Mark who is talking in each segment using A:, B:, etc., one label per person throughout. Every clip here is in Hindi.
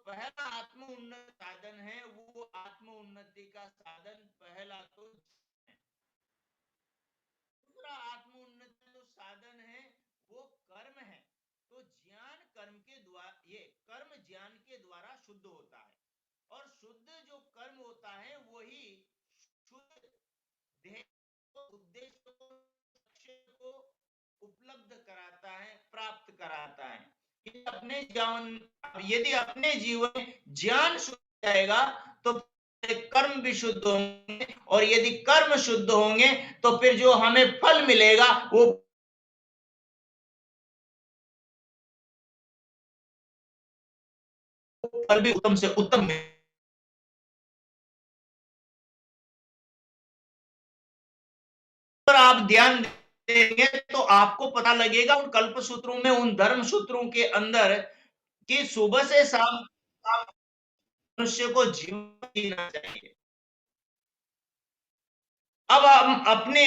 A: पहला आत्म उन्नति साधन है, वो आत्म उन्नति का साधन पहला तो है। दूसरा आत्म उन्नति जो साधन है वो कर्म है। तो ज्ञान कर्म के द्वारा, ये कर्म ज्ञान के द्वारा शुद्ध होता है, और शुद्ध जो कर्म होता है वही शुद्ध ध्येय को, उद्देश्य को, लक्ष्य को उपलब्ध कराता है, प्राप्त कराता है। यदि अपने जीवन में ज्ञान शुद्ध हो जाएगा तो कर्म भी शुद्ध होंगे, और यदि कर्म शुद्ध होंगे तो फिर जो हमें फल मिलेगा वो फल भी उत्तम से उत्तम मिलेगा। पर आप ध्यान देंगे तो आपको पता लगेगा उन कल्प सूत्रों में, उन धर्म सूत्रों के अंदर, कि सुबह से शाम मनुष्य को जीवन जीना चाहिए। अब हम अपने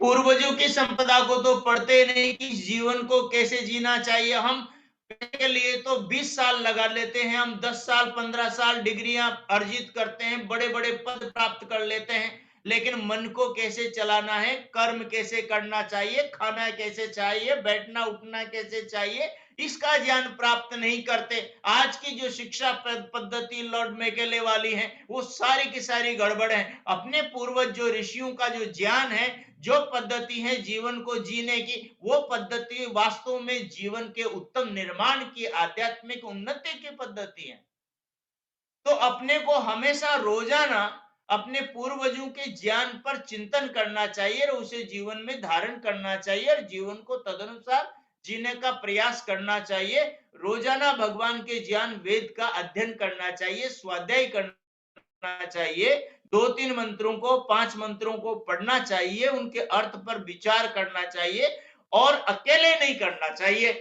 A: पूर्वजों की संपदा को तो पढ़ते नहीं कि जीवन को कैसे जीना चाहिए। हम के लिए तो 20 साल लगा लेते हैं, हम 10 साल 15 साल डिग्रियां अर्जित करते हैं, बड़े बड़े पद प्राप्त कर लेते हैं, लेकिन मन को कैसे चलाना है, कर्म कैसे करना चाहिए, खाना कैसे चाहिए, बैठना उठना कैसे चाहिए, इसका ज्ञान प्राप्त नहीं करते। आज की जो शिक्षा पद्धति लॉर्ड मैकेले वाली है वो सारी की सारी गड़बड़ है। अपने पूर्वज जो ऋषियों का जो ज्ञान है, जो पद्धति है जीवन को जीने की, वो पद्धति वास्तव में जीवन के उत्तम निर्माण की, आध्यात्मिक उन्नति की पद्धति है। तो अपने को हमेशा रोजाना अपने पूर्वजों के ज्ञान पर चिंतन करना चाहिए और उसे जीवन में धारण करना चाहिए, और जीवन को तदनुसार जीने का प्रयास करना चाहिए। रोजाना भगवान के ज्ञान वेद का अध्ययन करना चाहिए, स्वाध्याय करना चाहिए, 2-3 मंत्रों को, 5 मंत्रों को पढ़ना चाहिए, उनके अर्थ पर विचार करना चाहिए, और अकेले नहीं करना चाहिए।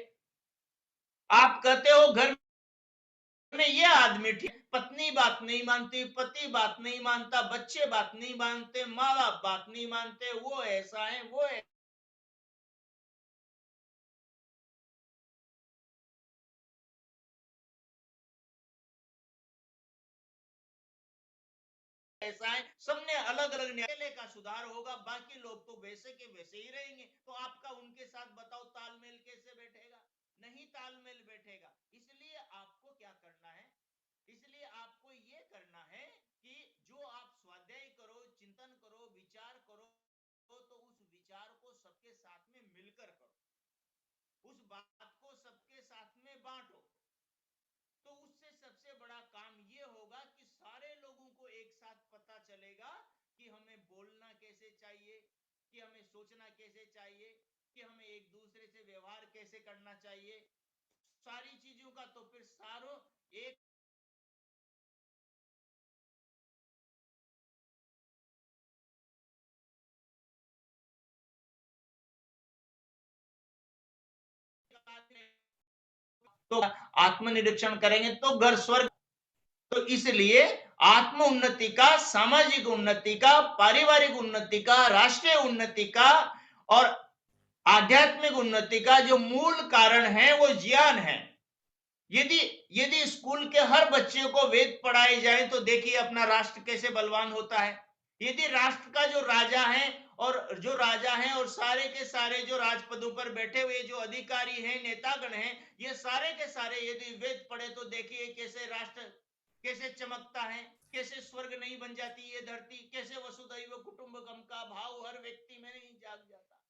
A: आप कहते हो घर में ये आदमी ठीक, पत्नी बात नहीं मानती, पति बात नहीं मानता, बच्चे बात नहीं मानते, माँ बाप बात नहीं मानते, वो ऐसा है, वो ऐसा है, सबने अलग अलग अकेले का सुधार होगा, बाकी लोग तो वैसे के वैसे ही रहेंगे। तो आपका उनके साथ बताओ तालमेल कैसे बैठेगा? नहीं तालमेल बैठेगा। इसलिए आपको क्या करना है, इसलिए आपको ये करना है कि जो आप स्वाध्याय करो, चिंतन करो, विचार करो, तो उस विचार को सबके साथ में मिलकर करो, उस बात को सबके साथ में बांटो। तो उससे सबसे बड़ा काम ये होगा कि सारे लोगों को एक साथ पता चलेगा कि हमें बोलना कैसे चाहिए, कि हमें सोचना कैसे चाहिए, कि हमें एक दूसरे से व्यवहार कैसे करना चाहिए। सारी चीजों का तो फिर सारों एक तो आत्मनिरीक्षण करेंगे तो घर स्वर्ग। तो इसलिए आत्म उन्नति का, सामाजिक उन्नति का, पारिवारिक उन्नति का, राष्ट्रीय उन्नति का और आध्यात्मिक उन्नति का जो मूल कारण है वो ज्ञान है। यदि यदि स्कूल के हर बच्चे को वेद पढ़ाए जाए तो देखिए अपना राष्ट्र कैसे बलवान होता है। यदि राष्ट्र का जो राजा है, और सारे के सारे जो राजपदों पर बैठे हुए जो अधिकारी हैं, नेतागण हैं, ये सारे के सारे यदि वेद पढ़े तो देखिए कैसे राष्ट्र कैसे चमकता है, कैसे स्वर्ग नहीं बन जाती ये धरती, कैसे वसुधैव कुटुंबकम का भाव हर व्यक्ति में नहीं जाग जाता।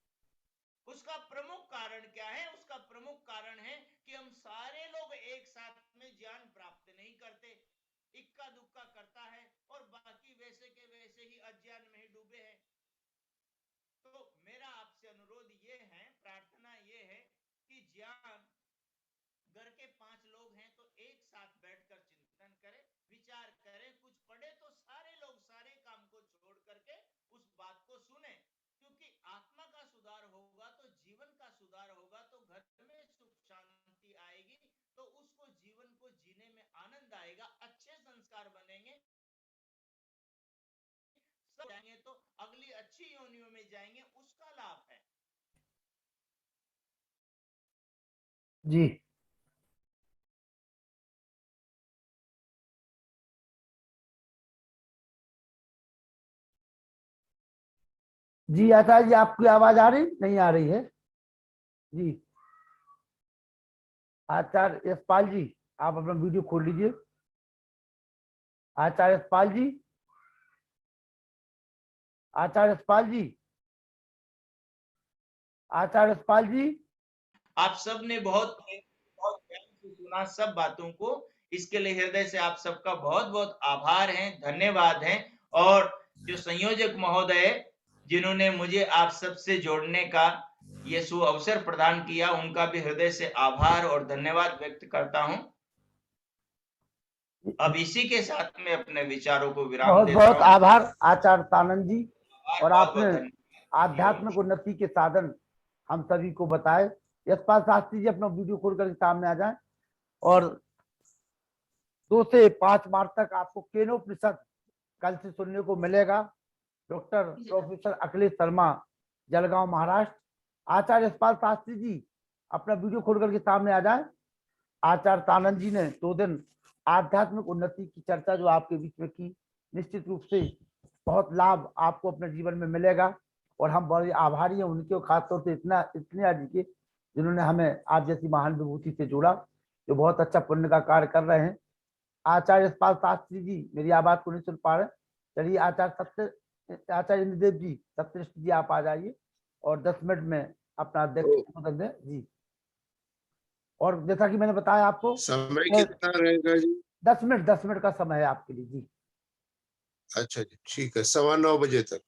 A: उसका प्रमुख कारण क्या है? उसका प्रमुख कारण है कि हम सारे लोग एक साथ में ज्ञान प्राप्त नहीं करते, इक्का दुक्का करता है, और बाकी वैसे के वैसे ही अज्ञान में ही डूबे हैं। तो मेरा आपसे अनुरोध ये है, प्रार्थना ये है कि ज्ञान, घर के 5 लोग हैं तो एक साथ बैठकर चिंतन करें, विचार करें, कुछ पढ़े तो सारे लोग सारे काम को छोड़ करके उस बात को सुने। क्योंकि आत्मा का सुधार होगा तो जीवन का सुधार होगा, तो घर में सुख शांति आएगी, तो उसको जीवन को जीने में आनंद आएगा, अच्छे संस्कार बनेंगे, सब जाएंगे तो अगली अच्छी योनियों में जाएंगे, उसका लाभ है।
B: जी। जी आचार्य जी, आपकी आवाज आ रही नहीं आ रही है जी? आचार्य यशपाल जी, आप अपना वीडियो खोल लीजिए। आचार्य यशपाल जी, आचार्य यशपाल जी, आचार्य यशपाल जी।
A: आप सब ने बहुत बहुत ध्यान से सुना सब बातों को, इसके लिए हृदय से आप सबका बहुत बहुत आभार है, धन्यवाद है। और जो संयोजक महोदय जिन्होंने मुझे आप सबसे जोड़ने का ये सु अवसर प्रदान किया, उनका भी हृदय से आभार और धन्यवाद व्यक्त करता हूं। अब इसी के साथ में अपने विचारों को विराम
B: बहुत
A: देता
B: बहुत
A: हूं।
B: आभार आचार्य तानंद जी। और
A: बहुत बहुत
B: आपने आध्यात्मिक उन्नति के साधन हम सभी को बताए। यशपाल शास्त्री जी, अपना वीडियो खोल कर सामने आ जाएं। और 2 से 5 मार्च तक आपको केनोपनिषद कल से सुनने को मिलेगा। Doctor professor Akhilesh Sharma, Jalgaon, Maharashtra. आचार्य यशपाल शास्त्री जी, अपना वीडियो खोल करके सामने आ जाए। आचार्य तानंद जी ने 2 दिन आध्यात्मिक उन्नति की चर्चा जो आपके बीच में की, निश्चित रूप से बहुत लाभ आपको अपने जीवन में मिलेगा। और हम बड़े आभारी हैं उनके, खासतौर से इतने आदि के जिन्होंने हमें आप जैसी महान विभूति से जोड़ा, जो बहुत अच्छा पुण्य का कार्य कर रहे हैं। आचार्य यशपाल शास्त्री जी मेरी आवाज को नहीं सुन पा रहे, चलिए आचार्य इंद्रदेव जी, सत्यनिष्ठ जी, आप आ जाइए और 10 मिनट में अपना अध्यक्ष दें जी। और जैसा कि मैंने बताया आपको,
C: समय कितना रहेगा जी?
B: 10 मिनट का समय है आपके लिए जी।
C: अच्छा जी, ठीक है, 9:15 बजे तक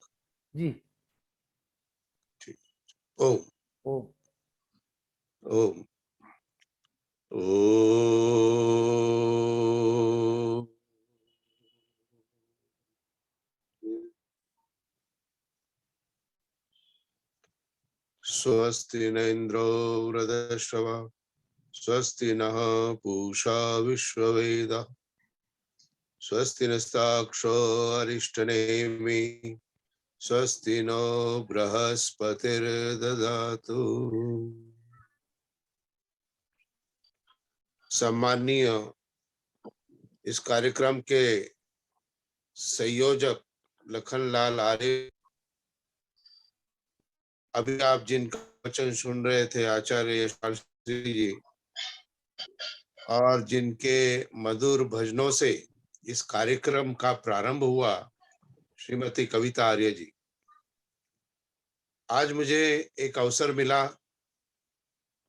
B: जी।
C: ठीक। ओम
B: ओम।
C: ओम ओम। स्वस्ति न इंद्रो वृधश्रवा स्वस्ति नः पूषा विश्ववेदाः स्वस्ति नस्ताक्षो अरिष्टनेमि स्वस्ति नो बृहस्पतिर्ददातु। सम्माननीय इस कार्यक्रम के संयोजक लखनलाल आर्य, अभी आप जिनका वचन सुन रहे थे आचार्य यशपाल जी, और जिनके मधुर भजनों से इस कार्यक्रम का प्रारंभ हुआ, श्रीमती कविता आर्य जी। आज मुझे एक अवसर मिला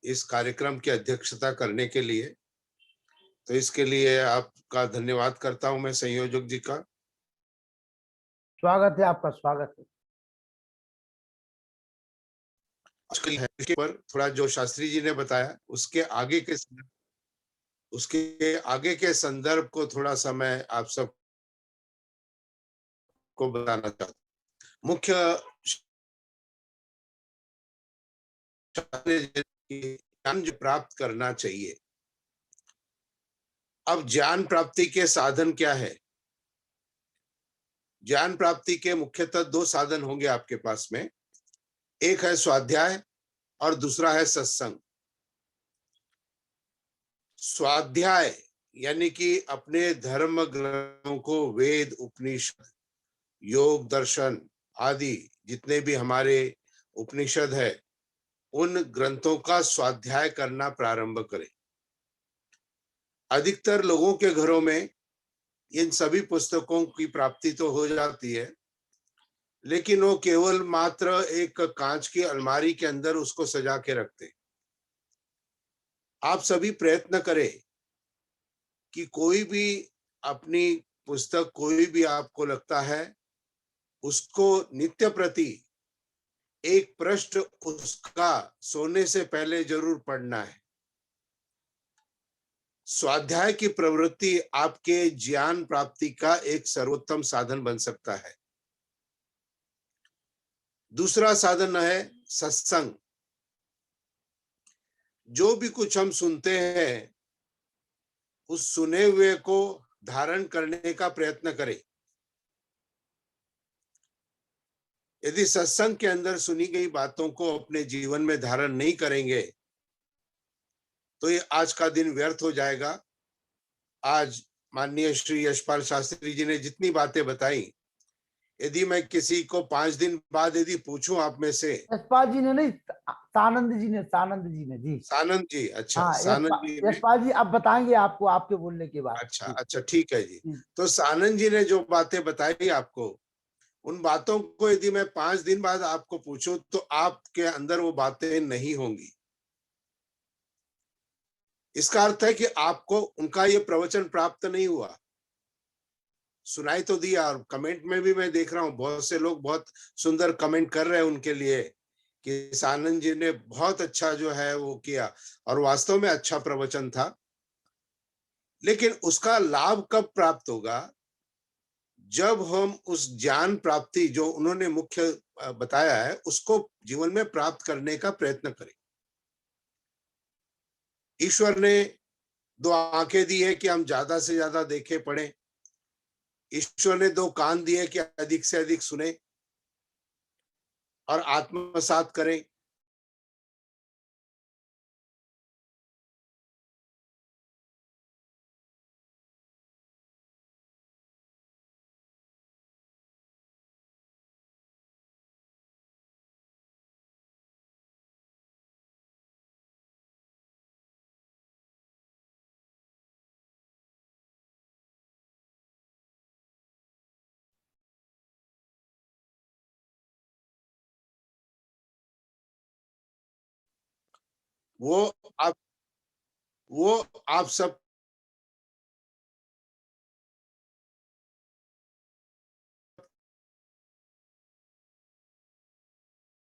C: इस कार्यक्रम की अध्यक्षता करने के लिए, तो इसके लिए आपका धन्यवाद करता हूं मैं संयोजक जी का।
B: स्वागत है आपका, स्वागत है।
C: इसके पर थोड़ा जो शास्त्री जी ने बताया उसके आगे के संदर्भ को थोड़ा सा मैं आप सब को बताना चाहता हूँ। मुख्य ज्ञान जो प्राप्त करना चाहिए। अब ज्ञान प्राप्ति के साधन क्या है? ज्ञान प्राप्ति के मुख्यतः 2 साधन होंगे आपके पास में। एक है स्वाध्याय और दूसरा है सत्संग। स्वाध्याय यानी कि अपने धर्म ग्रंथों को, वेद, उपनिषद, योग, दर्शन आदि जितने भी हमारे उपनिषद है, उन ग्रंथों का स्वाध्याय करना प्रारंभ करें। अधिकतर लोगों के घरों में इन सभी पुस्तकों की प्राप्ति तो हो जाती है, लेकिन वो केवल मात्र एक कांच की अलमारी के अंदर उसको सजा के रखते। आप सभी प्रयत्न करें कि कोई भी अपनी पुस्तक, कोई भी आपको लगता है, उसको नित्य प्रति एक पृष्ठ उसका सोने से पहले जरूर पढ़ना है। स्वाध्याय की प्रवृत्ति आपके ज्ञान प्राप्ति का एक सर्वोत्तम साधन बन सकता है। दूसरा साधन है सत्संग। जो भी कुछ हम सुनते हैं, उस सुने हुए को धारण करने का प्रयत्न करें। यदि सत्संग के अंदर सुनी गई बातों को अपने जीवन में धारण नहीं करेंगे, तो ये आज का दिन व्यर्थ हो जाएगा। आज माननीय श्री यशपाल शास्त्री जी ने जितनी बातें बताई, यदि मैं किसी को 5 दिन बाद यदि पूछूं आप में से,
B: यशपाल जी ने नहीं, सानंद जी ने, सानंद जी ने जी।
C: सानंद जी, अच्छा
B: हाँ,
C: सानंद जी ने,
B: यशपाल जी अब बताएंगे आपको आपके बोलने के बाद।
C: अच्छा
B: जी,
C: अच्छा ठीक है जी।
B: जी।
C: तो सानंद जी ने जो बातें बताई आपको, उन बातों को यदि मैं 5 दिन बाद आपको पूछूं तो आपके अंदर वो बातें नहीं होंगी। इसका अर्थ है कि आपको उनका ये प्रवचन प्राप्त नहीं हुआ। सुनाई तो दिया, और कमेंट में भी मैं देख रहा हूँ बहुत से लोग बहुत सुंदर कमेंट कर रहे हैं उनके लिए कि सानंद जी ने बहुत अच्छा जो है वो किया, और वास्तव में अच्छा प्रवचन था। लेकिन उसका लाभ कब प्राप्त होगा? जब हम उस ज्ञान प्राप्ति जो उन्होंने मुख्य बताया है उसको जीवन में प्राप्त करने का प्रयत्न करें। ईश्वर ने 2 आंखें दी है कि हम ज्यादा से ज्यादा देखें पढ़ें। ईश्वर ने 2 कान दिए कि अधिक से अधिक सुने और आत्मसात करें। वो आप वो आप सब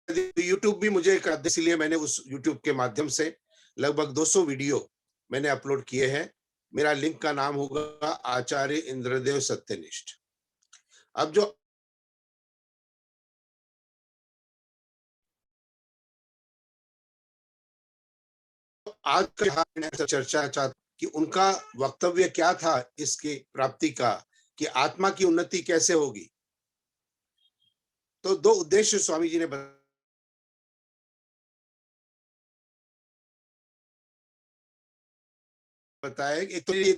C: यूट्यूब भी मुझे एक, इसलिए मैंने उस यूट्यूब के माध्यम से लगभग 200 वीडियो मैंने अपलोड किए हैं। मेरा लिंक का नाम होगा आचार्य इंद्रदेव सत्यनिष्ठ। अब जो आज का चर्चा चाहता कि उनका वक्तव्य क्या था इसकी प्राप्ति का, कि आत्मा की उन्नति कैसे होगी। तो 2 उद्देश्य स्वामी जी ने बताया। एक तो ये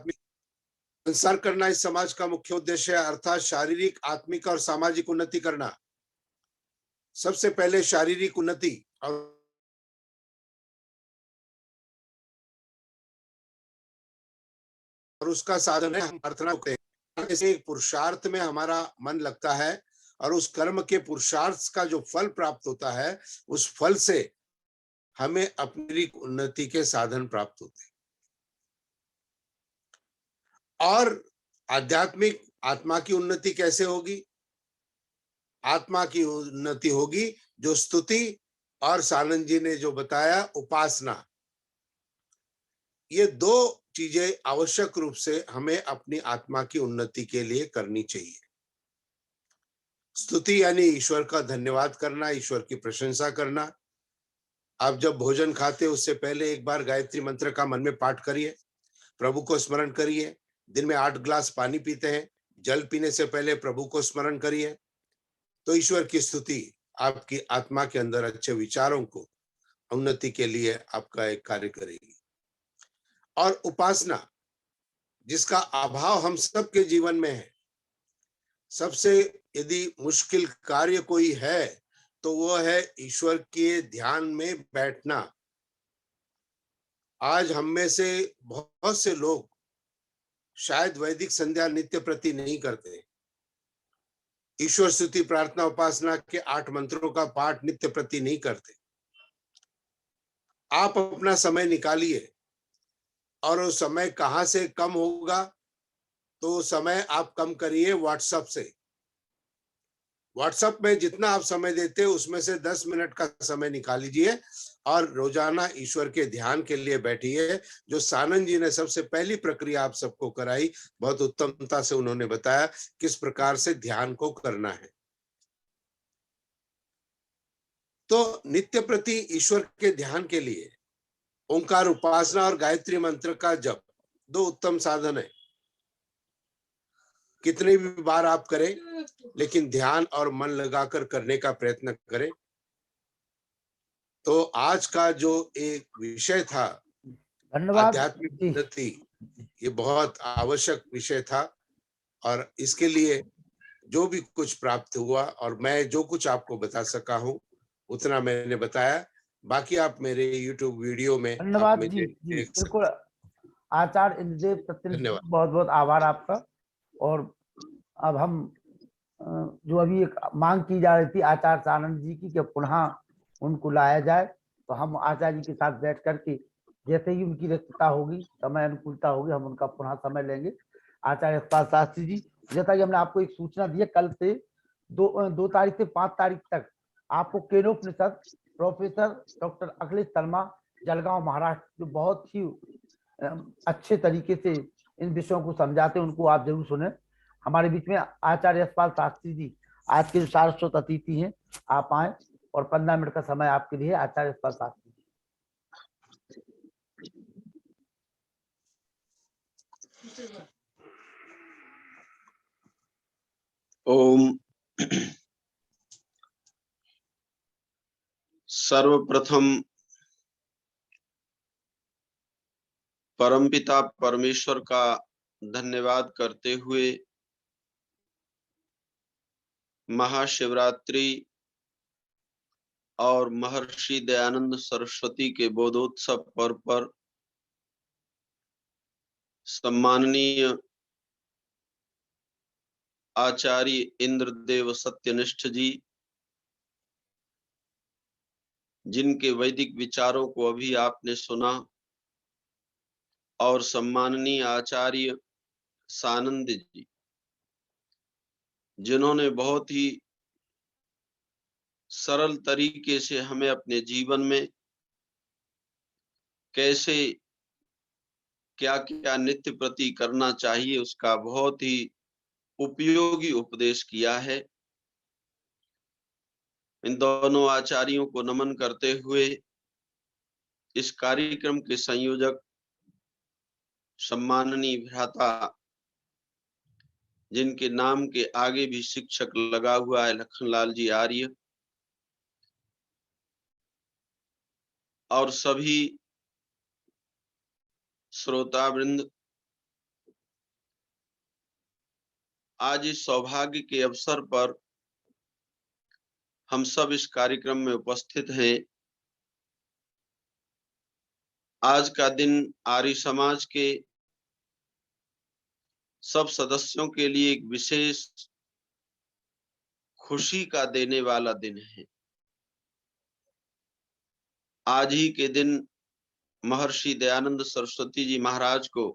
C: संसार करना इस समाज का मुख्य उद्देश्य है, अर्थात शारीरिक, आत्मिक और सामाजिक उन्नति करना। सबसे पहले शारीरिक उन्नति, और उसका साधन है हम प्रार्थना करते हैं। जैसे पुरुषार्थ में हमारा मन लगता है और उस कर्म के पुरुषार्थ का जो फल प्राप्त होता है, उस फल से हमें अपनी उन्नति के साधन प्राप्त होते हैं। और आध्यात्मिक आत्मा की उन्नति कैसे होगी? आत्मा की उन्नति होगी जो स्तुति और सानंद जी ने जो बताया उपासना, ये 2 चीजें आवश्यक रूप से हमें अपनी आत्मा की उन्नति के लिए करनी चाहिए। स्तुति यानी ईश्वर का धन्यवाद करना, ईश्वर की प्रशंसा करना। आप जब भोजन खाते उससे पहले एक बार गायत्री मंत्र का मन में पाठ करिए, प्रभु को स्मरण करिए। दिन में 8 ग्लास पानी पीते हैं, जल पीने से पहले प्रभु को स्मरण करिए। तो ईश्वर की स्तुति आपकी आत्मा के अंदर अच्छे विचारों को उन्नति के लिए आपका एक कार्य करेगी। और उपासना, जिसका अभाव हम सबके जीवन में है। सबसे यदि मुश्किल कार्य कोई है तो वो है ईश्वर के ध्यान में बैठना। आज हम में से बहुत से लोग शायद वैदिक संध्या नित्य प्रति नहीं करते, ईश्वर स्तुति प्रार्थना उपासना के 8 मंत्रों का पाठ नित्य प्रति नहीं करते। आप अपना समय निकालिए, और वो समय कहां से कम होगा? तो समय आप कम करिए व्हाट्सएप से। व्हाट्सएप में जितना आप समय देते हो उसमें से 10 मिनट का समय निकाल लीजिए और रोजाना ईश्वर के ध्यान के लिए बैठिए। जो सानंद जी ने सबसे पहली प्रक्रिया आप सबको कराई, बहुत उत्तमता से उन्होंने बताया किस प्रकार से ध्यान को करना है। तो नित्य प्रति ईश्वर के ध्यान के लिए ओंकार उपासना और गायत्री मंत्र का जप 2 उत्तम साधन है। कितने भी बार आप करें, लेकिन ध्यान और मन लगाकर करने का प्रयत्न करें। तो आज का जो एक विषय था
B: धन्यवाद
C: आध्यात्मिक
B: जी।
C: उन्नति, ये बहुत आवश्यक विषय था। और इसके लिए जो भी कुछ प्राप्त हुआ और मैं जो कुछ आपको बता सका हूं उतना मैंने बताया। बाकी आप मेरे YouTube वीडियो में आप
B: धन्यवाद जी।
C: मुझे
B: जी
C: देख
B: बिल्कुल,
C: सकते
B: आचार्य इंद्रदेव सत्यनिष्ठ जी,
C: धन्यवाद।
B: बहुत बहुत आभार आपका। और अब हम जो अभी एक मांग की जा रही थी आचार्य आनंद जी की कि पुनः उनको लाया जाए, तो हम आचार्य जी के साथ बैठ करके जैसे ही उनकी रिक्तता होगी, समय अनुकूलता होगी, हम उनका पुनः समय लेंगे। आचार्य यशपाल शास्त्री जी, जैसा कि हमने आपको एक सूचना दी है, कल से 2 तारीख से 5 तारीख तक आपको केनोपनिषद प्रोफेसर डॉक्टर अखिलेश शर्मा, जलगांव महाराष्ट्र, जो बहुत ही अच्छे तरीके से इन विषयों को समझाते हैं, उनको आप जरूर सुने। हमारे बीच में आचार्य यशपाल शास्त्री जी आज के सारस्वत अतिथि हैं, आप आए और 15 मिनट का समय आपके लिए। आचार्य यशपाल शास्त्री जी।
D: ओम। सर्वप्रथम परमपिता परमेश्वर का धन्यवाद करते हुए महाशिवरात्रि और महर्षि दयानंद सरस्वती के बोधोत्सव पर्व पर सम्माननीय आचार्य इंद्रदेव सत्यनिष्ठ जी, जिनके वैदिक विचारों को अभी आपने सुना, और सम्माननीय आचार्य सानंद जी, जिन्होंने बहुत ही सरल तरीके से हमें अपने जीवन में कैसे क्या क्या नित्य प्रति करना चाहिए उसका बहुत ही उपयोगी उपदेश किया है। इन दोनों आचार्यों को नमन करते हुए इस कार्यक्रम के संयोजक सम्माननीय भ्राता, जिनके नाम के आगे भी शिक्षक लगा हुआ है, लखनलाल जी आर्य, और सभी श्रोतावृंद, आज इस सौभाग्य के अवसर पर हम सब इस कार्यक्रम में उपस्थित हैं। आज का दिन आर्य समाज के सब सदस्यों के लिए एक विशेष खुशी का देने वाला दिन है। आज ही के दिन महर्षि दयानंद सरस्वती जी महाराज को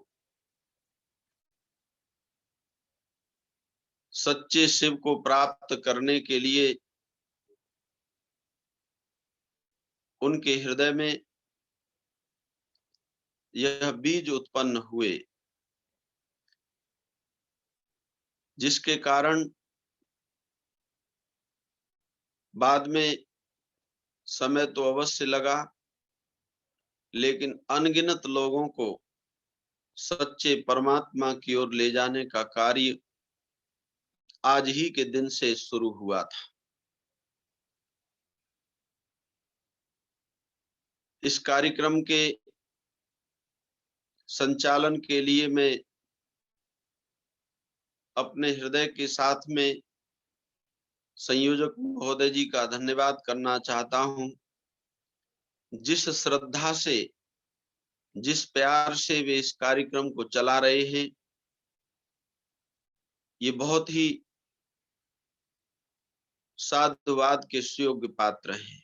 D: सच्चे शिव को प्राप्त करने के लिए उनके हृदय में यह बीज उत्पन्न हुए, जिसके कारण बाद में समय तो अवश्य लगा, लेकिन अनगिनत लोगों को सच्चे परमात्मा की ओर ले जाने का कार्य आज ही के दिन से शुरू हुआ था। इस कार्यक्रम के संचालन के लिए मैं अपने हृदय के साथ में संयोजक महोदय जी का धन्यवाद करना चाहता हूं। जिस श्रद्धा से, जिस प्यार से वे इस कार्यक्रम को चला रहे हैं, ये बहुत ही साधुवाद के सुयोग्य पात्र हैं।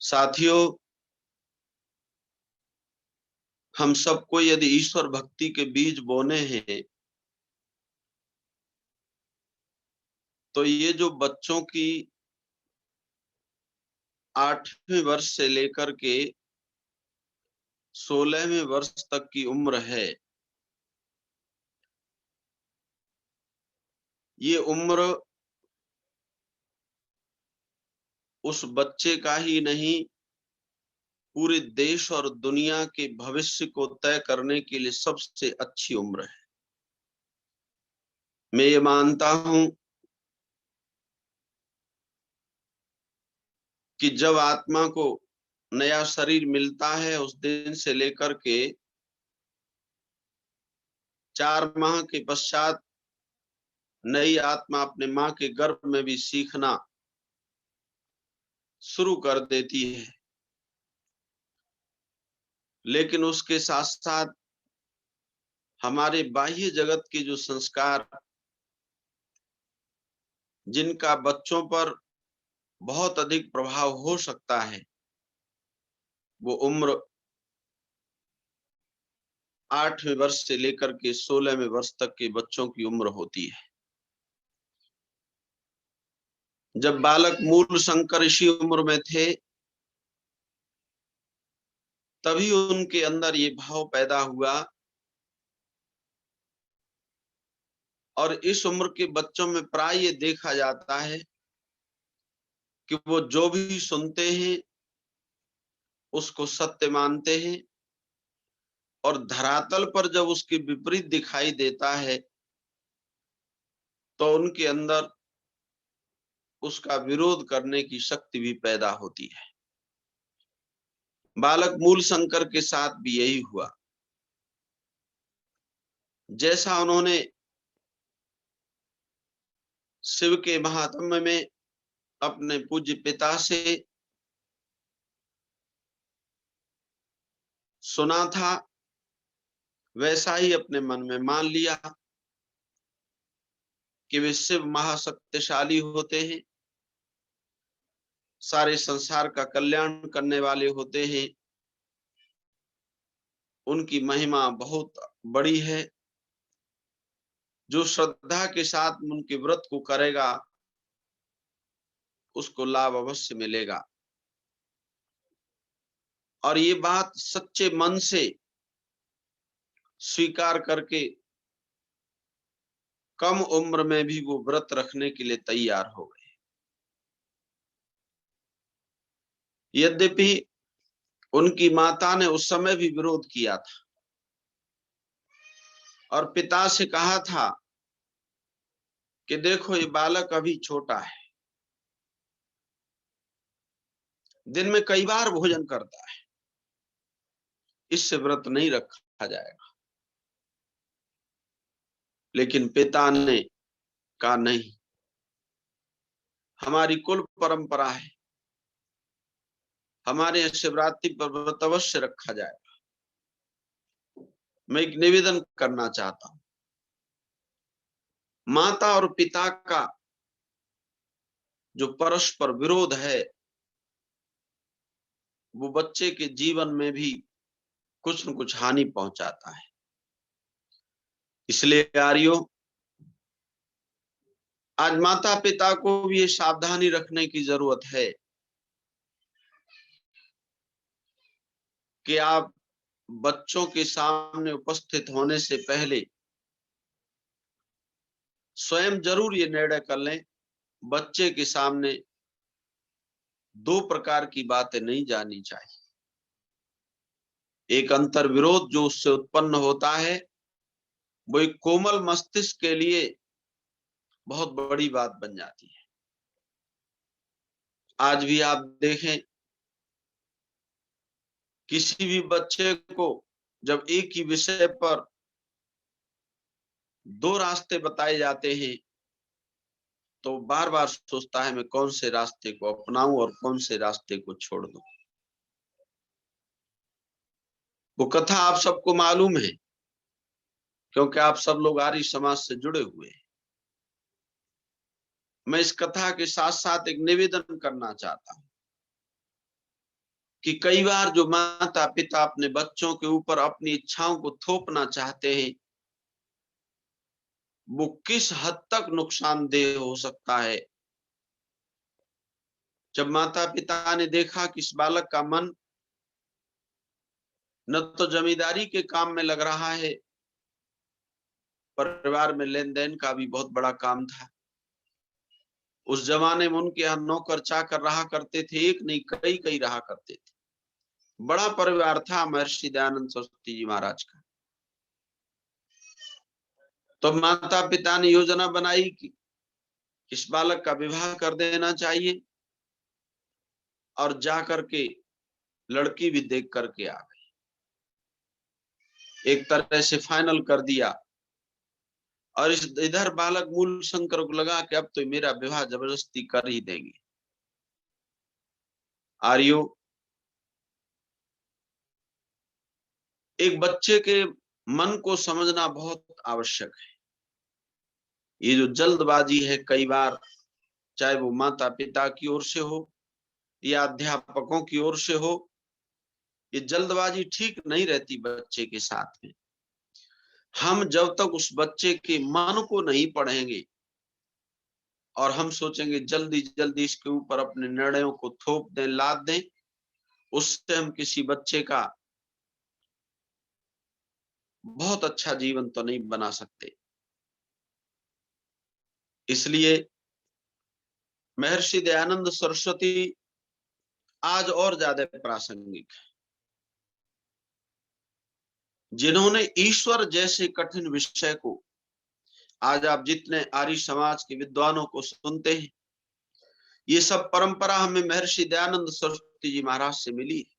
D: साथियों, हम सबको यदि ईश्वर भक्ति के बीज बोने हैं, तो ये जो बच्चों की 8वें वर्ष से लेकर के 16वें वर्ष तक की उम्र है, ये उम्र उस बच्चे का ही नहीं, पूरे देश और दुनिया के भविष्य को तय करने के लिए सबसे अच्छी उम्र है। मैं ये मानता हूं कि जब आत्मा को नया शरीर मिलता है, उस दिन से लेकर के 4 माह के पश्चात नई आत्मा अपने माँ के गर्भ में भी सीखना शुरू कर देती है, लेकिन उसके साथ साथ हमारे बाह्य जगत के जो संस्कार जिनका बच्चों पर बहुत अधिक प्रभाव हो सकता है, वो उम्र 8वें वर्ष से लेकर के 16वें वर्ष तक के बच्चों की उम्र होती है। जब बालक मूल शंकर इसी उम्र में थे, तभी उनके अंदर ये भाव पैदा हुआ, और इस उम्र के बच्चों में प्राय ये देखा जाता है कि वो जो भी सुनते हैं उसको सत्य मानते हैं, और धरातल पर जब उसके विपरीत दिखाई देता है तो उनके अंदर उसका विरोध करने की शक्ति भी पैदा होती है। बालक मूल शंकर के साथ भी यही हुआ। जैसा उन्होंने शिव के महात्म्य में अपने पूज्य पिता से सुना था, वैसा ही अपने मन में मान लिया कि वे शिव महाशक्तिशाली होते हैं, सारे संसार का कल्याण करने वाले होते हैं, उनकी महिमा बहुत बड़ी है। जो श्रद्धा के साथ उनके व्रत को करेगा उसको लाभ अवश्य मिलेगा। और ये बात सच्चे मन से स्वीकार करके कम उम्र में भी वो व्रत रखने के लिए तैयार हो गए। यद्यपि उनकी माता ने उस समय भी विरोध किया था और पिता से कहा था कि देखो ये बालक अभी छोटा है, दिन में कई बार भोजन करता है, इससे व्रत नहीं रखा जाएगा। लेकिन पिता ने कहा नहीं, हमारी कुल परंपरा है, हमारे यहाँ शिवरात्रि पर व्रत अवश्य रखा जाएगा। मैं एक निवेदन करना चाहता हूं, माता और पिता का जो परस्पर विरोध है वो बच्चे के जीवन में भी कुछ न कुछ हानि पहुंचाता है। इसलिए यारियों, आज माता पिता को भी ये सावधानी रखने की जरूरत है कि आप बच्चों के सामने उपस्थित होने से पहले स्वयं जरूर ये निर्णय कर लें, बच्चे के सामने 2 प्रकार की बातें नहीं जानी चाहिए। एक अंतर विरोध जो उससे उत्पन्न होता है वो एक कोमल मस्तिष्क के लिए बहुत बड़ी बात बन जाती है। आज भी आप देखें, किसी भी बच्चे को जब एक ही विषय पर 2 रास्ते बताए जाते हैं तो बार बार सोचता है मैं कौन से रास्ते को अपनाऊं और कौन से रास्ते को छोड़ दूं। वो कथा आप सबको मालूम है, क्योंकि आप सब लोग आर्य समाज से जुड़े हुए हैं। मैं इस कथा के साथ साथ एक निवेदन करना चाहता हूं कि कई बार जो माता पिता अपने बच्चों के ऊपर अपनी इच्छाओं को थोपना चाहते हैं वो किस हद तक नुकसानदेह हो सकता है। जब माता पिता ने देखा कि इस बालक का मन न तो जमींदारी के काम में लग रहा है, परिवार में लेन देन का भी बहुत बड़ा काम था। उस जमाने में उनके यहाँ नौकर चाकर रहा करते थे, एक नहीं कई कई रहा करते थे। बड़ा परिवार था महर्षि दयानंद सरस्वती जी महाराज का। तो माता पिता ने योजना बनाई कि इस बालक का विवाह कर देना चाहिए, और जाकर के लड़की भी देख करके आ गई। एक तरह से फाइनल कर दिया और इधर बालक मूल शंकर को लगा कि अब तो मेरा विवाह जबरदस्ती कर ही देंगे। आर्यो, एक बच्चे के मन को समझना बहुत आवश्यक है। ये जो जल्दबाजी है कई बार, चाहे वो माता पिता की ओर से हो या अध्यापकों की ओर से हो, ये जल्दबाजी ठीक नहीं रहती बच्चे के साथ में। हम जब तक उस बच्चे के मन को नहीं पढ़ेंगे और हम सोचेंगे जल्दी जल्दी इसके ऊपर अपने निर्णयों को थोप दें, लाद दें, उससे हम किसी बच्चे का बहुत अच्छा जीवन तो नहीं बना सकते। इसलिए महर्षि दयानंद सरस्वती आज और ज्यादा प्रासंगिक है, जिन्होंने ईश्वर जैसे कठिन विषय को, आज आप जितने आर्य समाज के विद्वानों को सुनते हैं, ये सब परंपरा हमें महर्षि दयानंद सरस्वती जी महाराज से मिली है।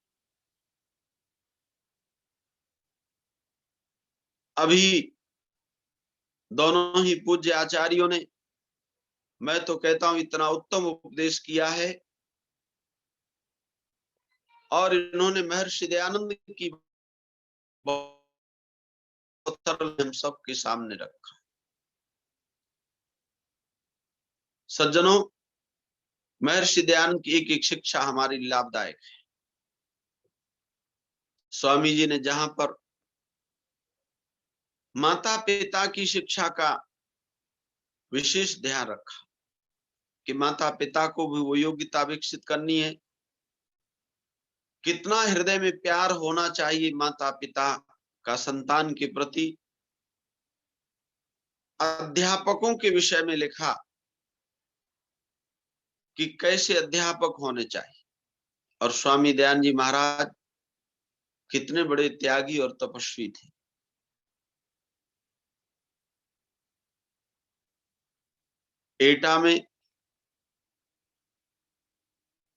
D: अभी दोनों ही पूज्य आचार्यों ने, मैं तो कहता हूं, इतना उत्तम उपदेश किया है और इन्होंने महर्षि दयानंद की बहुत सरल हम सबके सामने रखा। सज्जनों, महर्षि दयानंद की एक एक शिक्षा हमारे लिए लाभदायक है। स्वामी जी ने जहां पर माता पिता की शिक्षा का विशेष ध्यान रखा कि माता पिता को भी वो योग्यता विकसित करनी है, कितना हृदय में प्यार होना चाहिए माता पिता का संतान के प्रति, अध्यापकों के विषय में लिखा कि कैसे अध्यापक होने चाहिए। और स्वामी दयानंद जी महाराज कितने बड़े त्यागी और तपस्वी थे। एटा में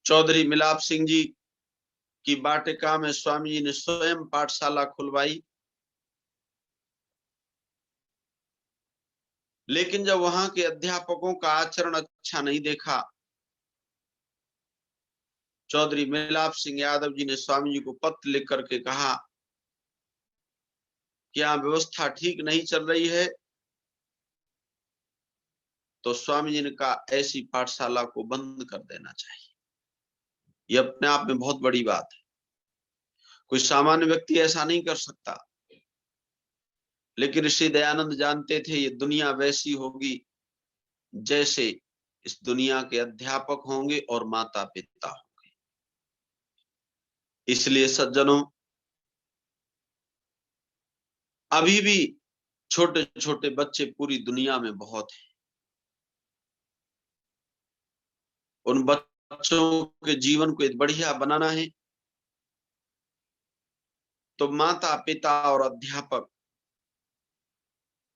D: चौधरी मिलाप सिंह जी की वाटिका में स्वामी जी ने स्वयं पाठशाला खुलवाई, लेकिन जब वहां के अध्यापकों का आचरण अच्छा नहीं देखा, चौधरी मिलाप सिंह यादव जी ने स्वामी जी को पत्र लिख करके कहा कि यहाँ व्यवस्था ठीक नहीं चल रही है। तो स्वामी जी ने कहा ऐसी पाठशाला को बंद कर देना चाहिए। ये अपने आप में बहुत बड़ी बात है, कोई सामान्य व्यक्ति ऐसा नहीं कर सकता। लेकिन ऋषि दयानंद जानते थे ये दुनिया वैसी होगी जैसे इस दुनिया के अध्यापक होंगे और माता पिता होंगे। इसलिए सज्जनों, अभी भी छोटे छोटे बच्चे पूरी दुनिया में बहुत हैं। उन बच्चों के जीवन को बढ़िया बनाना है तो माता पिता और अध्यापक,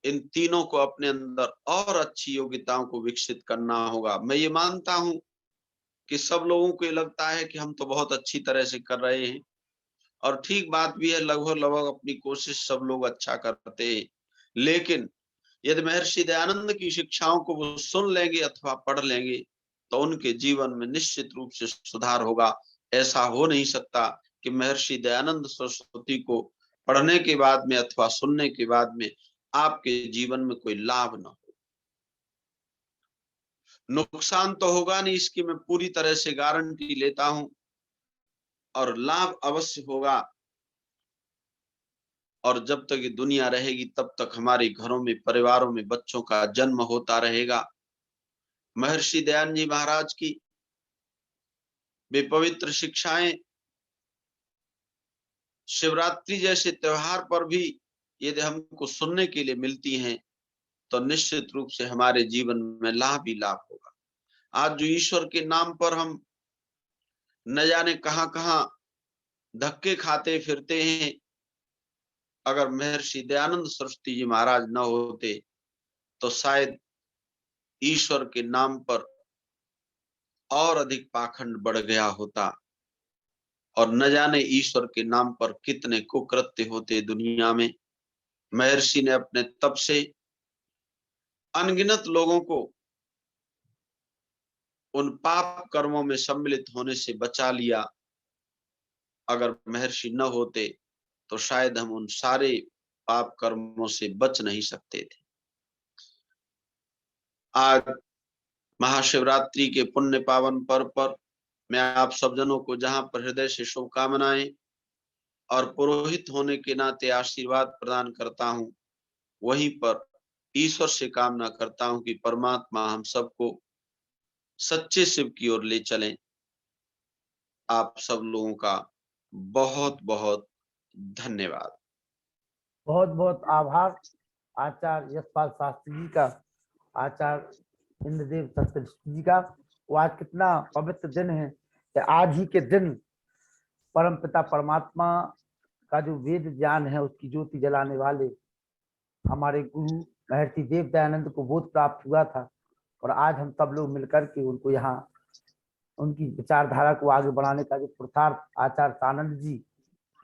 D: इन तीनों को अपने अंदर और अच्छी योग्यताओं को विकसित करना होगा। मैं ये मानता हूं कि सब लोगों को ये लगता है कि हम तो बहुत अच्छी तरह से कर रहे हैं, और ठीक बात भी है, लगभग लगभग अपनी कोशिश सब लोग अच्छा करते हैं। लेकिन यदि महर्षि दयानंद की शिक्षाओं को वो सुन लेंगे अथवा पढ़ लेंगे तो उनके जीवन में निश्चित रूप से सुधार होगा। ऐसा हो नहीं सकता कि महर्षि दयानंद सरस्वती को पढ़ने के बाद में अथवा सुनने के बाद में आपके जीवन में कोई लाभ न हो। नुकसान तो होगा नहीं, इसकी मैं पूरी तरह से गारंटी लेता हूं, और लाभ अवश्य होगा। और जब तक ये दुनिया रहेगी तब तक हमारे घरों में, परिवारों में बच्चों का जन्म होता रहेगा। महर्षि दयानंद जी महाराज की वे पवित्र शिक्षाएं शिवरात्रि जैसे त्योहार पर भी यदि हमको सुनने के लिए मिलती हैं तो निश्चित रूप से हमारे जीवन में लाभ ही लाभ होगा। आज जो ईश्वर के नाम पर हम न जाने कहां कहां धक्के खाते फिरते हैं, अगर महर्षि दयानंद सरस्वती जी महाराज न होते तो शायद ईश्वर के नाम पर और अधिक पाखंड बढ़ गया होता, और न जाने ईश्वर के नाम पर कितने कुकृत्य होते दुनिया में। महर्षि ने अपने तप से अनगिनत लोगों को उन पाप कर्मों में सम्मिलित होने से बचा लिया। अगर महर्षि न होते तो शायद हम उन सारे पाप कर्मों से बच नहीं सकते थे। आज महाशिवरात्रि के पुण्य पावन पर्व पर मैं आप सब जनों को जहां पर हृदय से शुभकामनाएं और पुरोहित होने के नाते आशीर्वाद प्रदान करता हूं, वहीं पर ईश्वर से कामना करता हूं कि परमात्मा हम सबको सच्चे शिव की ओर ले चलें। आप सब लोगों का बहुत बहुत धन्यवाद।
B: बहुत बहुत आभार आचार्य यशपाल शास्त्री जी का, आचार्य इंद्रदेव सत्यनिष्ठ जी का। वो आज कितना पवित्र दिन है कि आज ही के दिन परम पिता परमात्मा का जो वेद ज्ञान है उसकी ज्योति जलाने वाले हमारे गुरु महर्षि देव दयानंद को बोध प्राप्त हुआ था। और आज हम सब लोग मिलकर के उनको यहाँ उनकी विचारधारा को आगे बढ़ाने का जो पुरुषार्थ आचार्य सानंद जी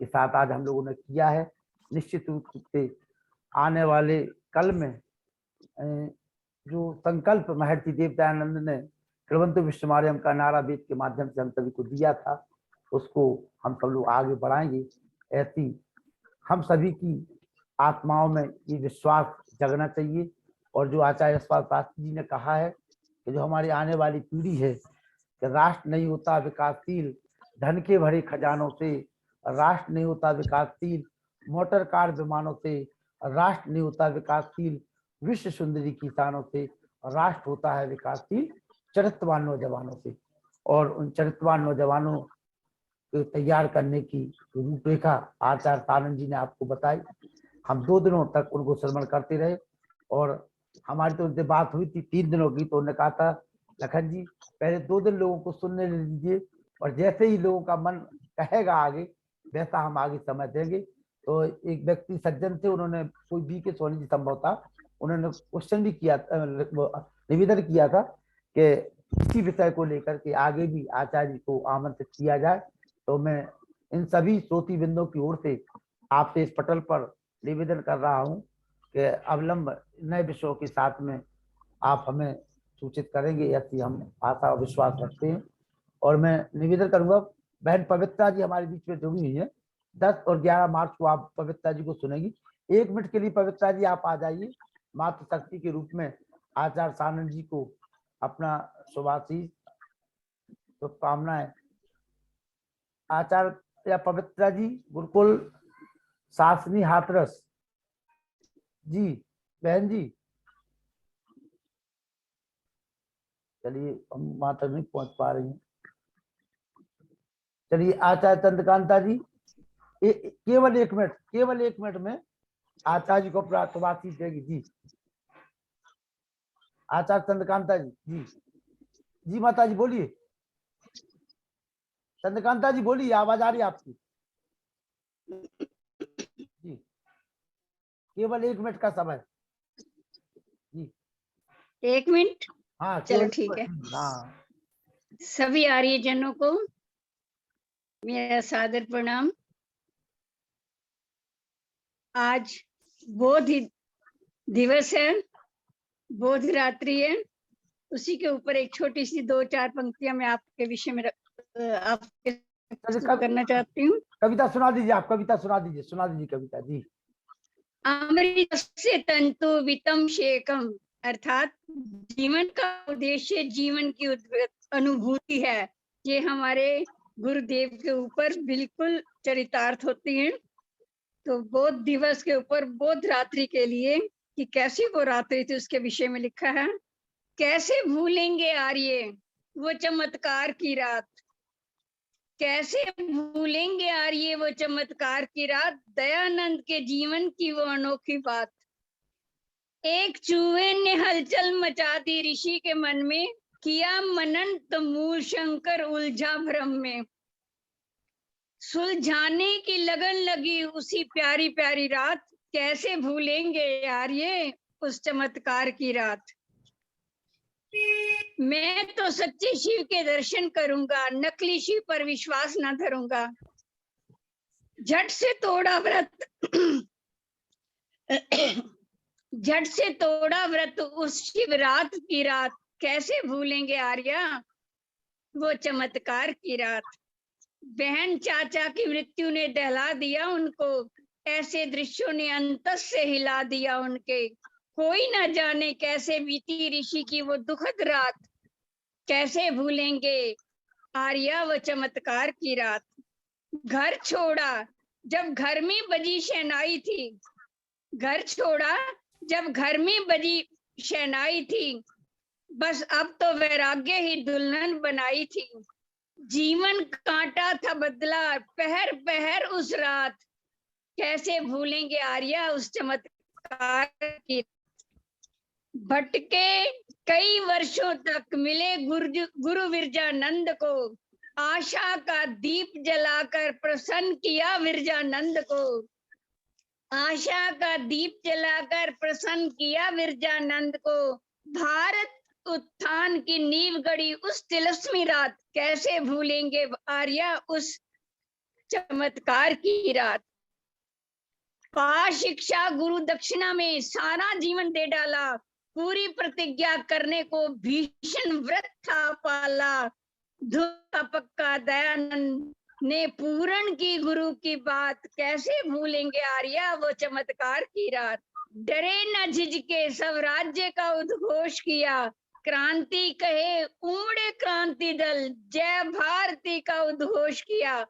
B: के साथ आज हम लोगों ने किया है, निश्चित रूप से आने वाले कल में जो संकल्प महर्षि देव दयानंद ने कृवंत विश्वमार्यम का नारा वेद के माध्यम से हम सभी को दिया था, उसको हम सब लोग आगे बढ़ाएंगे। ऐसी हम सभी की आत्माओं में ये विश्वास जगना चाहिए। और जो आचार्य यशपाल शास्त्री जी ने कहा है कि जो हमारी आने वाली पीढ़ी है कि राष्ट्र नहीं होता विकासशील धन के भरे खजानों से, राष्ट्र नहीं होता विकासशील मोटर कार विमानों से, राष्ट्र नहीं होता विकासशील विश्व सुंदरी किसानों से, राष्ट्र होता है विकासशील चरित्रवान नौजवानों से। और उन चरित्रवान नौजवानों को तैयार करने की रूपरेखा आचार्य सानंद जी ने आपको बताई। हम 2 दिनों तक उनको श्रवण करते रहे और हमारी तो उनसे बात हुई थी 3 दिनों की, तो उन्होंने कहा था लखन जी पहले 2 दिन लोगों को सुनने दीजिए और जैसे ही लोगों का मन कहेगा आगे वैसा हम आगे समय देंगे। तो एक व्यक्ति सज्जन थे, उन्होंने कोई बी के सोनी जी संभव था, उन्होंने क्वेश्चन भी किया, निवेदन किया था कि इसी विषय को लेकर के आगे भी आचार्य जी को आमंत्रित किया जाए। तो मैं इन सभी श्रोती बिंदों की ओर से आपसे इस पटल पर निवेदन कर रहा हूं कि अवलंब नए विषयों के साथ में आप हमें सूचित करेंगे, ऐसी हम आशा और विश्वास रखते हैं। और मैं निवेदन करूंगा, बहन पवित्रा जी हमारे बीच में जुड़ी हुई है, 10 और 11 मार्च को आप पवित्रा जी को सुनेंगी। 1 मिनट के लिए पवित्रा जी आप आ जाइए, मातृ शक्ति के रूप में आचार्य सानंद जी को अपना शुभाशीष शुभकामनाएं। आचार्य पवित्रा जी गुरुकुल शासनी हाथरस जी, बहन जी चलिए हम वहां तक नहीं पहुंच पा रही हैं। चलिए आचार्य चंद्रकांता जी केवल 1 मिनट, केवल 1 मिनट में आचार्य जी को शुभाशीष देगी जी। आचार्य चंद्रकांता जी जी जी माता जी बोलिए, चंद्रकांता जी बोलिए, आवाज आ रही है आपकी जी। केवल 1 मिनट का समय जी।
E: 1 मिनट,
B: हाँ
E: चलो ठीक है।
B: हाँ
E: सभी आर्यजनों को मेरा सादर प्रणाम। आज बोध दिवस है, बोध रात्रि है, उसी के ऊपर एक छोटी सी 2-4 पंक्तियां मैं आपके विषय में आपके करना चाहती हूँ।
B: कविता सुना दीजिए, आप कविता सुना दीजिए कविता जी।
E: अमृतस्य तंतु वितम शेकम, अर्थात जीवन का उद्देश्य जीवन की अनुभूति है। ये हमारे गुरुदेव के ऊपर बिल्कुल चरितार्थ होती है। तो बोध दिवस के ऊपर बोध रात्रि के लिए कि कैसी वो रात्रि थी उसके विषय में लिखा है। कैसे भूलेंगे आर्य वो चमत्कार की रात, कैसे भूलेंगे आर्य वो चमत्कार की रात, दयानंद के जीवन की वो अनोखी बात। एक चूहे ने हलचल मचा दी ऋषि के मन में, किया मनन तो मूल शंकर उलझा भ्रम में। सुलझाने की लगन लगी उसी प्यारी प्यारी रात, कैसे भूलेंगे यार ये उस चमत्कार की रात। मैं तो सच्चे शिव के दर्शन करूंगा, नकली शिव पर विश्वास न धरूंगा। झट से तोड़ा व्रत झट से तोड़ा व्रत उस शिवरात की रात, कैसे भूलेंगे आर्या वो चमत्कार की रात। बहन चाचा की मृत्यु ने दहला दिया उनको, ऐसे दृश्यों ने अंतस से हिला दिया उनके। कोई ना जाने कैसे बीती ऋषि की वो दुखद रात, कैसे भूलेंगे आर्या वो चमत्कार की रात। घर छोड़ा जब घर में बजी शहनाई थी, घर छोड़ा जब घर में बजी शहनाई थी, बस अब तो वैराग्य ही दुल्हन बनाई थी। जीवन कांटा था बदला पहर पहर उस रात, कैसे भूलेंगे आर्या उस चमत्कार की। भटके कई वर्षों तक मिले गुरु विरजानंद को, आशा का दीप जलाकर प्रसन्न किया विरजानंद को। आशा का दीप जलाकर प्रसन्न किया विरजानंद को। भारत उत्थान की नींव गड़ी उस तिलस्मी रात, कैसे भूलेंगे आर्या उस चमत्कार की रात। पा शिक्षा गुरु दक्षिणा में सारा जीवन दे डाला, पूरी प्रतिज्ञा करने को भीषण व्रत था पाला। धुआ पक्का दयानंद ने पूर्ण की गुरु की बात, कैसे भूलेंगे आर्या वो चमत्कार की रात। डरे न झिझके सब राज्य का उद्घोष किया, क्रांति कहे उमड़े क्रांति दल, जय भारती का उद्घोष किया।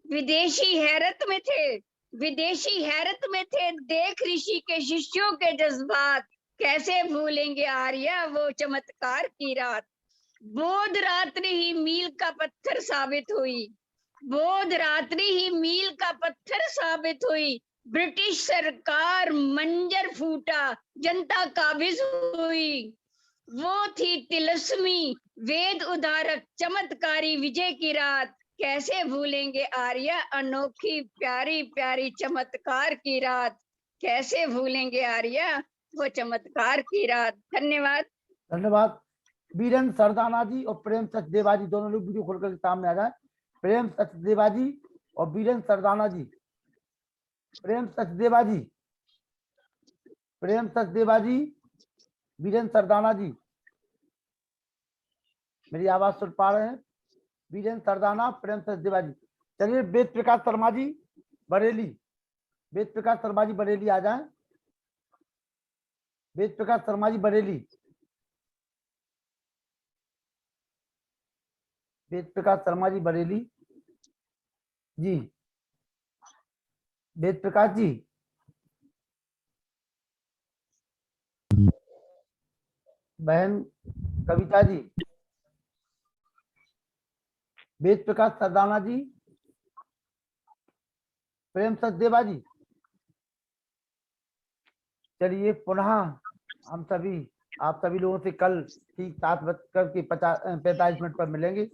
E: विदेशी हैरत में थे, विदेशी हैरत में थे देख ऋषि के शिष्यों के जज्बात, कैसे भूलेंगे आर्या वो चमत्कार की रात। बोध रात्रि ही मील का पत्थर साबित हुई, बोध रात्रि ही मील का पत्थर साबित हुई। ब्रिटिश सरकार मंजर फूटा, जनता काबिज हुई। वो थी तिलस्मी वेद उदारक चमत्कारी विजय की रात, कैसे भूलेंगे आर्या अनोखी प्यारी प्यारी चमत्कार की रात, कैसे भूलेंगे आर्या वो चमत्कार की रात। धन्यवाद।
B: धन्यवाद। बीरेंद्र सरदाना जी और प्रेम सचदेवा जी दोनों लोग वीडियो खोलकर सामने आ जाए। प्रेम सचदेवा जी और बीरेंद्र सरदाना जी। प्रेम सचदेवा जी, प्रेम सचदेवा जी, बीरेंद्र सरदाना जी, मेरी आवाज सुन पा रहे हैं? बीरेंद्र सरदाना, प्रेम सचदेवा जी। चलिए वेद प्रकाश शर्मा जी बरेली, वेद प्रकाश शर्मा जी बरेली आ जाएं। वेद प्रकाश शर्मा जी बरेली, वेद प्रकाश शर्मा जी बरेली जी। वेद प्रकाश जी, बहन कविता जी, वेद प्रकाश सरदाना जी, प्रेम सचदेवा जी। चलिए पुनः हम सभी आप सभी लोगों से कल ठीक 7:45 पर मिलेंगे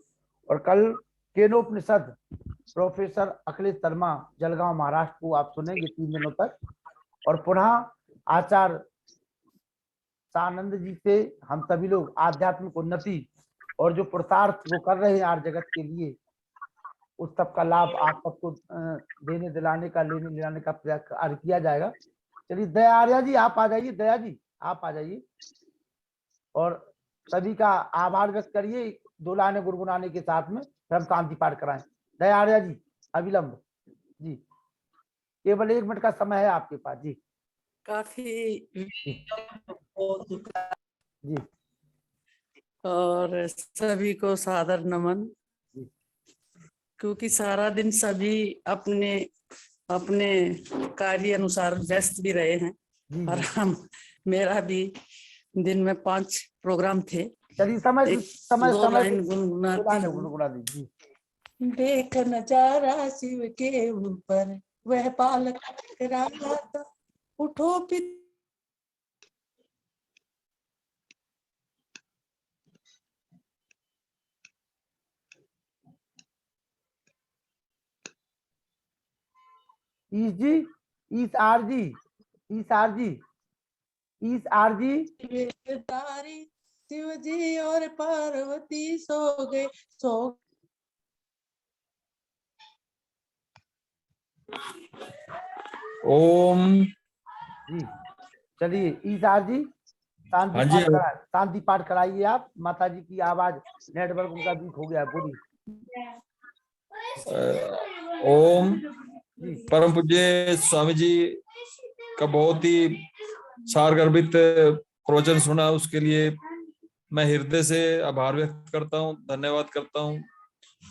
B: और कल केनोपनिषद प्रोफेसर अखिलेश शर्मा जलगांव महाराष्ट्र को आप सुनेंगे 3 दिनों तक। और पुनः आचार्य सानंद जी से हम सभी लोग आध्यात्मिक उन्नति और जो पुरुषार्थ वो कर रहे हैं आज जगत के लिए, उस सब का लाभ आप सबको देने दिलाने का, लेने दिलाने का प्रयास किया जाएगा। चलिए दया आर्या जी आप आ जाइए, दया जी आप आ जाइए और सभी का आभार व्यक्त करिए 2 लाइनें गुनगुनाने के साथ में, फिर हम शांति पाठ कराएं। दया आर्या जी अविलंब जी, केवल 1 मिनट का समय है आपके पास जी।
F: काफी
B: जी
F: और सभी को सादर नमन, क्योंकि सारा दिन सभी अपने अपने कार्य अनुसार व्यस्त भी रहे हैं
B: जी
F: और
B: जी।
F: हम मेरा भी दिन में 5 प्रोग्राम थे।
B: चलिए समय
F: एक
B: समय
F: 2
B: समय
F: लाइन गुनगुनाती हूँ।
B: गुनगुना दीजिए।
F: देख नजारा शिव के ऊपर, वह बालक टकराया था, उठो पिता
B: ईश जी, ईश आर जी, ईश आर जी, ईश आर जी।
F: वेशधारी शिव जी और पार्वती सो गए, सो
G: ओम
B: जी चलिए ईसार जी शांति
G: हाँ जी।
B: शांति पाठ कराइए आप। माता जी की आवाज नेटवर्क उनका वीक हो गया है पूरी।
G: ओम
B: जी
G: परम पूज्य स्वामी जी का बहुत ही सारगर्भित प्रवचन सुना, उसके लिए मैं हृदय से आभार व्यक्त करता हूँ, धन्यवाद करता हूँ।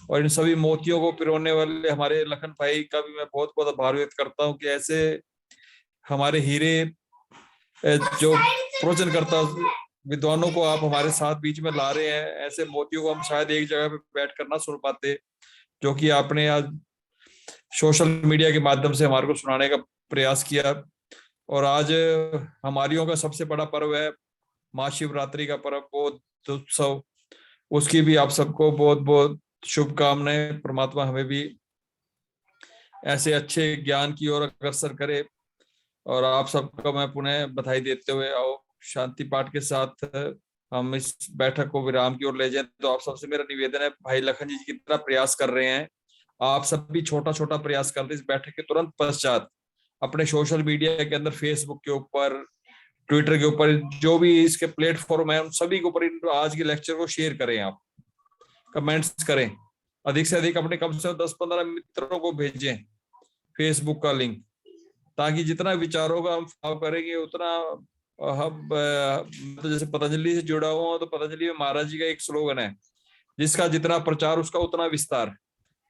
G: और इन सभी मोतियों को पिरोने वाले हमारे लखन भाई का भी मैं बहुत बहुत आभार व्यक्त करता हूँ कि ऐसे हमारे हीरे जो प्रवचन करता विद्वानों को आप हमारे साथ बीच में ला रहे हैं। ऐसे मोतियों को हम शायद एक जगह पे बैठ कर ना सुन पाते, जो कि आपने आज सोशल मीडिया के माध्यम से हमारे को सुनाने का प्रयास किया। और आज हमारियों का सबसे बड़ा पर्व है महाशिवरात्रि का पर्व, बहुत उत्सव, उसकी भी आप सबको बहुत बहुत शुभकामनाएं। परमात्मा हमें भी ऐसे अच्छे ज्ञान की ओर अग्रसर करे। और आप सबको मैं पुनः बधाई देते हुए आओ शांति पाठ के साथ हम इस बैठक को विराम की ओर ले जाएं। तो आप सबसे मेरा निवेदन है, भाई लखन जी कितना प्रयास कर रहे हैं, आप सब भी छोटा छोटा प्रयास कर रहे हैं। इस बैठक के तुरंत पश्चात अपने सोशल मीडिया के अंदर, फेसबुक के ऊपर, ट्विटर के ऊपर, जो भी इसके प्लेटफॉर्म है उन सभी के ऊपर आज के लेक्चर को शेयर करें, आप कमेंट्स करें, अधिक से अधिक अपने कम से कम 10-15 मित्रों को भेजें फेसबुक का लिंक, ताकि जितना विचारों का हम फैलाव करेंगे उतना हम तो जैसे पतंजलि से जुड़ा हुआ हूं, तो पतंजलि में महाराज जी का एक स्लोगन है, जिसका जितना प्रचार उसका उतना विस्तार।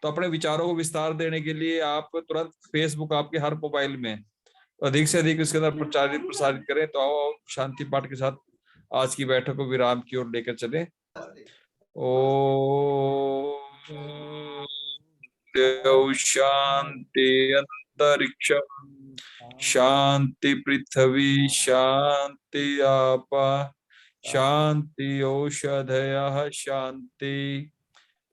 G: तो अपने विचारों को विस्तार देने के लिए आप तुरंत फेसबुक आपके हर मोबाइल में अधिक से अधिक इसके अंदर प्रसारित करें। तो आओ शांति पाठ के साथ आज की बैठक को विराम की ओर लेकर चले। ओम शांति अंतरिक्ष शांति पृथ्वी शांति आपा शांति औषधयः शांति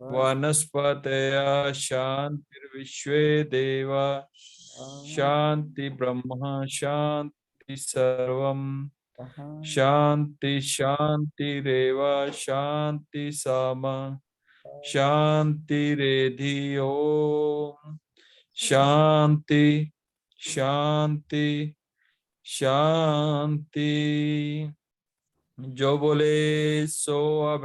G: वनस्पतयः शांतिर्विश्वे देवा शांति ब्रह्म शांति सर्वम शांति शांतिरेव शांति सामा शांतिरेधि। ओम शांति शांति शांति। जो बोले सो अब